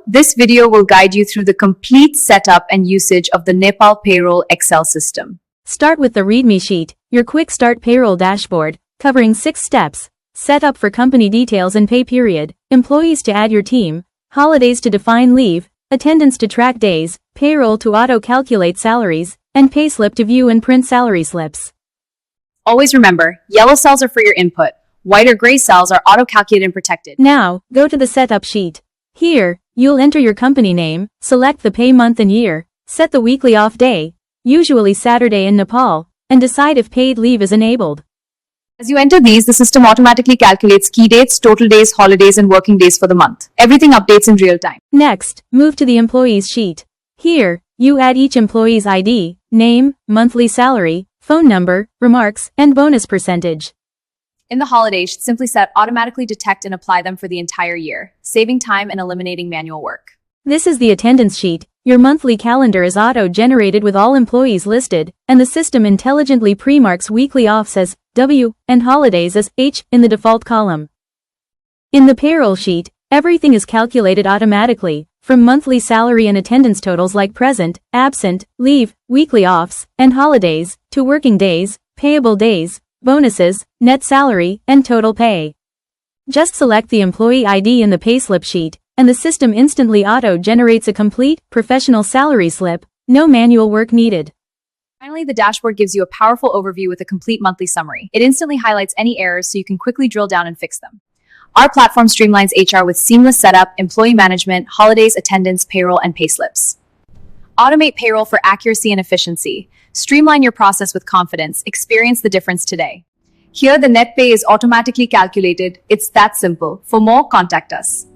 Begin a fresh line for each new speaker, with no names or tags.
this video will guide you through the complete setup and usage of the Nepal Payroll Excel system.
Start with the README sheet, your quick start payroll dashboard, covering 6 steps. Set up for company details and pay period, employees to add your team, holidays to define leave, attendance to track days, payroll to auto-calculate salaries, and payslip to view and print salary slips.
Always remember, yellow cells are for your input, white or gray cells are auto-calculated and protected.
Now, go to the setup sheet. Here, you'll enter your company name, select the pay month and year, set the weekly off day, usually Saturday in Nepal, and decide if paid leave is enabled.
As you enter these, the system automatically calculates key dates, total days, holidays, and working days for the month. Everything updates in real time.
Next, move to the employees sheet. Here, you add each employee's ID, name, monthly salary, phone number, remarks, and bonus percentage.
In the holidays, simply set automatically detect and apply them for the entire year, saving time and eliminating manual work.
This is the attendance sheet. Your monthly calendar is auto-generated with all employees listed, and the system intelligently pre-marks weekly offs as W and holidays as H in the default column. In the payroll sheet, everything is calculated automatically, from monthly salary and attendance totals like present, absent, leave, weekly offs, and holidays, to working days, payable days, bonuses, net salary, and total pay. Just select the employee ID in the payslip sheet, and the system instantly auto-generates a complete, professional salary slip, no manual work needed.
Finally, the dashboard gives you a powerful overview with a complete monthly summary. It instantly highlights any errors so you can quickly drill down and fix them. Our platform streamlines HR with seamless setup, employee management, holidays, attendance, payroll, and payslips. Automate payroll for accuracy and efficiency. Streamline your process with confidence. Experience the difference today. Here, the net pay is automatically calculated. It's that simple. For more, contact us.